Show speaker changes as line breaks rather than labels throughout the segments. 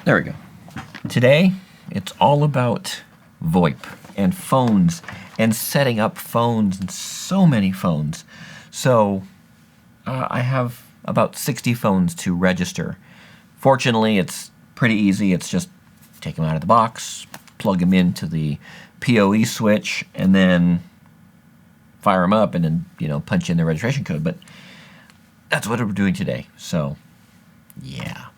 There we go. Today, it's all about VoIP and phones and setting up phones and so many phones. So I have about 60 phones to register. Fortunately, it's pretty easy. It's just take them out of the box, plug them into the PoE switch, and then fire them up and then, punch in the registration code. But that's what we're doing today. So, yeah.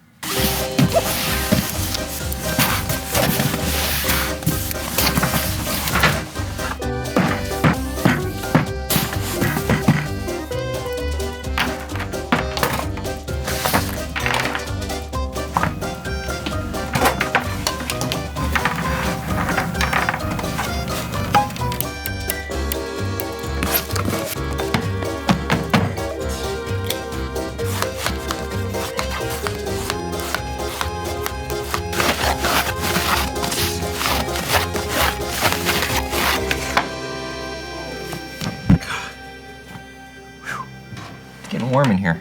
Getting warm in here.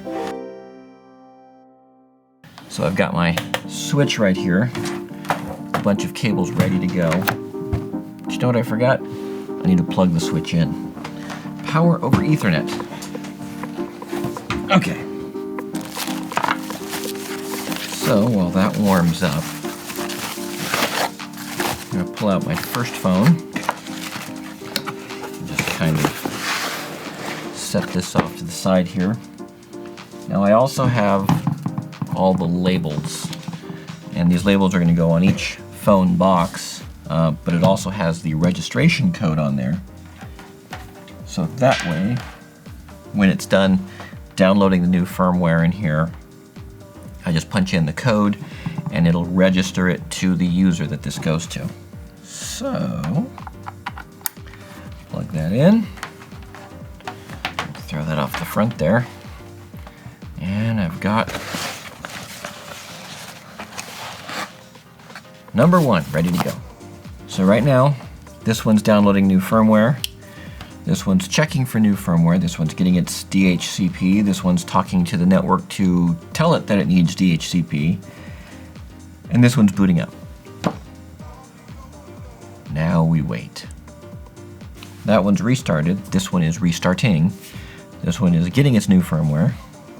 So I've got my switch right here, a bunch of cables ready to go. But you know what I forgot? I need to plug the switch in. Power over Ethernet. Okay. So while that warms up, I'm going to pull out my first phone and just kind of set this off to the side here. Now I also have all the labels, and these labels are going to go on each phone box, but it also has the registration code on there. So that way, when it's done downloading the new firmware in here, I just punch in the code and it'll register it to the user that this goes to. So, plug that in. Throw that off the front there. And I've got number one ready to go. So right now, this one's downloading new firmware. This one's checking for new firmware. This one's getting its DHCP. This one's talking to the network to tell it that it needs DHCP. And this one's booting up. Now we wait. That one's restarted. This one is restarting. This one is getting its new firmware.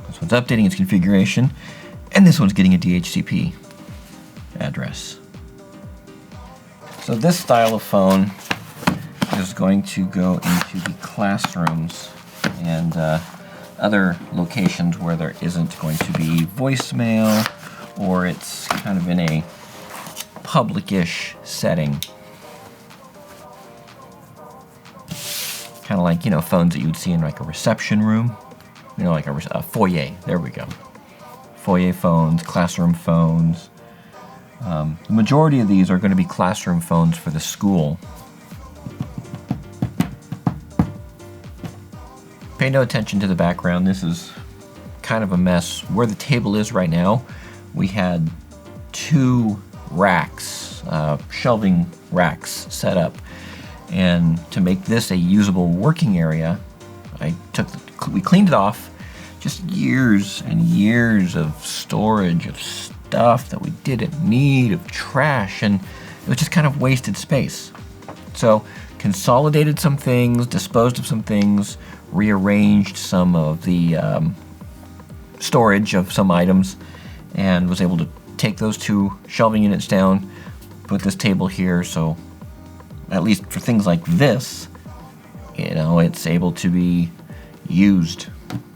This one's updating its configuration. And this one's getting a DHCP address. So this style of phone is going to go into the classrooms and other locations where there isn't going to be voicemail, or it's kind of in a public-ish setting. Kind of like, phones that you would see in like a reception room. Like a foyer. There we go. Foyer phones, classroom phones. The majority of these are going to be classroom phones for the school. Pay no attention to the background. This is kind of a mess. Where the table is right now, we had 2 racks, shelving racks set up. And to make this a usable working area, we cleaned it off. Just years and years of storage of stuff that we didn't need, of trash, and it was just kind of wasted space. So consolidated some things, disposed of some things, rearranged some of the storage of some items, and was able to take those 2 shelving units down, put this table here, so at least for things like this, it's able to be used.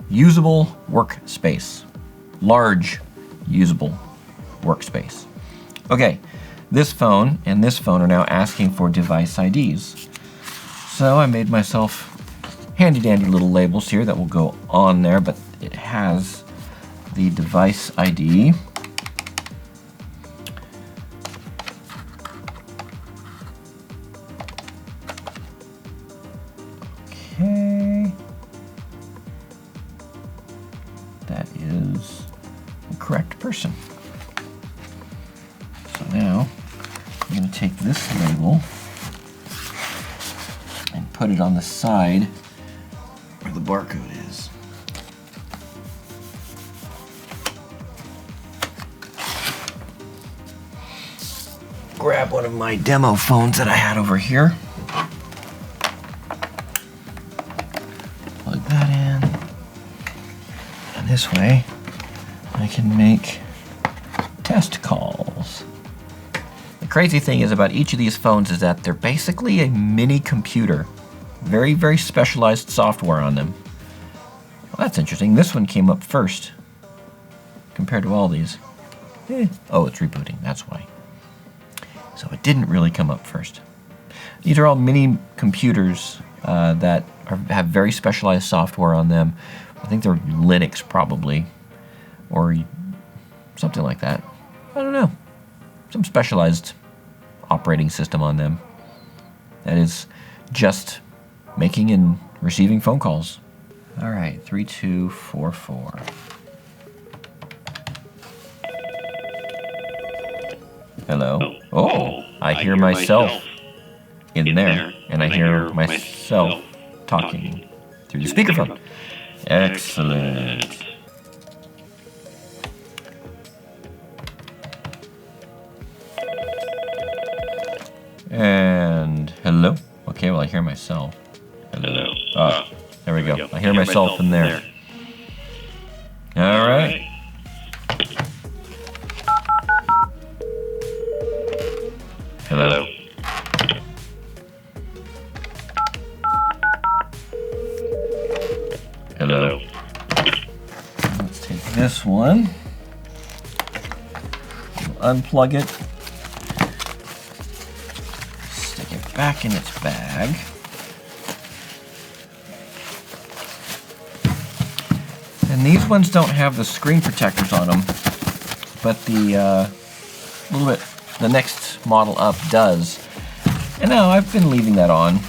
Usable workspace. Large, usable workspace. Okay, this phone and this phone are now asking for device IDs. So I made myself handy dandy little labels here that will go on there, but it has the device ID. Okay. That is the correct person. So now I'm going to take this label and put it on the side where the barcode is. grab one of my demo phones that I had over here. Plug that in. And this way, I can make test calls. The crazy thing is about each of these phones is that they're basically a mini computer. Very, very specialized software on them. Well, that's interesting. This one came up first compared to all these. Oh, it's rebooting, that's why. So it didn't really come up first. These are all mini computers that have very specialized software on them. I think they're Linux probably, or something like that. I don't know. Some specialized operating system on them that is just making and receiving phone calls. All right, 3244. Hello. Oh, I hear myself in there, and I hear myself talking through the speakerphone. Excellent. And hello. Okay, well, I hear myself. Hello. Oh, there we go. I hear myself in there. All right. Hello. Hello. Let's take this one. Unplug it. Stick it back in its bag. And these ones don't have the screen protectors on them, but the next model up does. And now I've been leaving that on.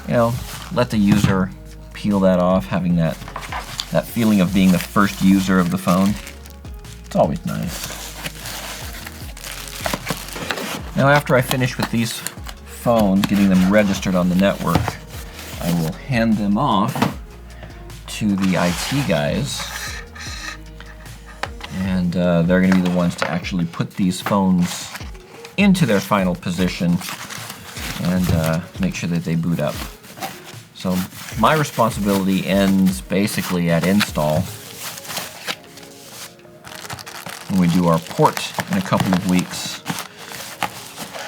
You know, let the user peel that off, having that feeling of being the first user of the phone. It's always nice. Now after I finish with these phones, getting them registered on the network, I will hand them off to the IT guys. And they're going to be the ones to actually put these phones into their final position and make sure that they boot up. So my responsibility ends basically at install. When we do our port in a couple of weeks.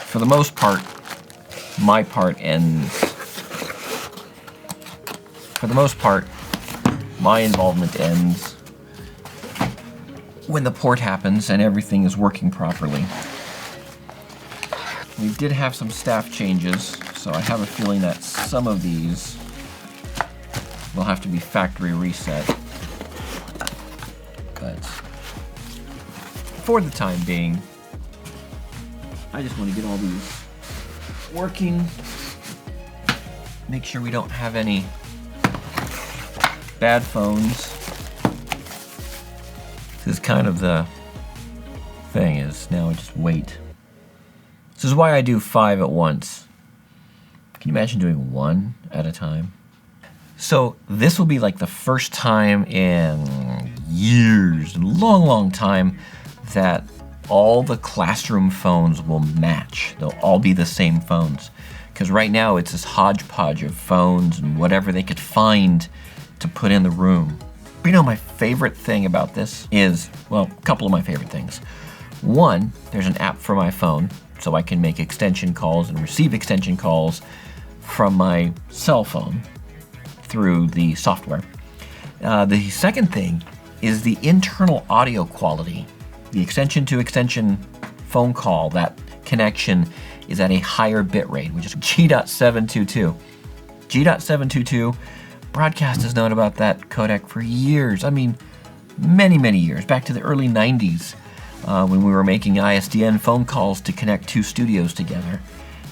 For the most part, my part ends. For the most part, my involvement ends when the port happens and everything is working properly. We did have some staff changes, so I have a feeling that some of these will have to be factory reset. But for the time being, I just want to get all these working, make sure we don't have any bad phones. This is kind of the thing, is now I just wait. This is why I do 5 at once. Can you imagine doing 1 at a time? So this will be like the first time in years, long time, that all the classroom phones will match. They'll all be the same phones. Because right now it's this hodgepodge of phones and whatever they could find to put in the room. But you know, my favorite thing about this is, well, a couple of my favorite things. One, there's an app for my phone, so I can make extension calls and receive extension calls from my cell phone through the software. The second thing is the internal audio quality. The extension to extension phone call, that connection is at a higher bit rate, which is G.722. G.722, Broadcast has known about that codec for years. I mean, many years, back to the early 90s, when we were making ISDN phone calls to connect 2 studios together.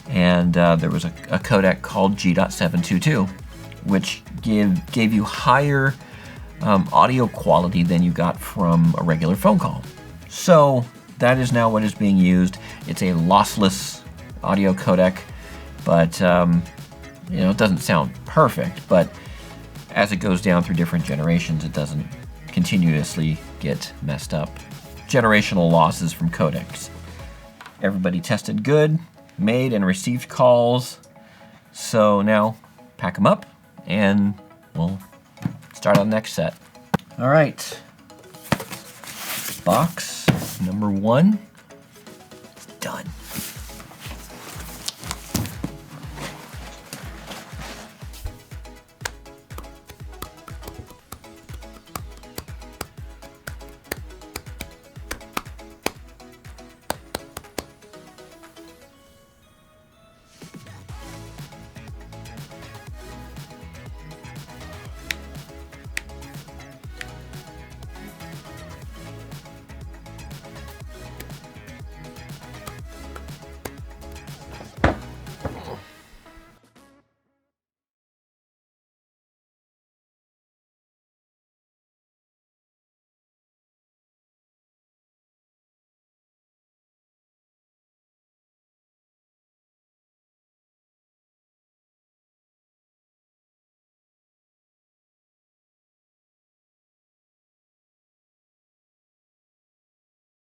And there was a codec called G.722, which gave you higher audio quality than you got from a regular phone call. So that is now what is being used. It's a lossless audio codec, but you know, it doesn't sound perfect, but as it goes down through different generations, it doesn't continuously get messed up. Generational losses from codecs. Everybody tested good, made and received calls. So now pack them up and we'll start on the next set. All right, box number 1 is done.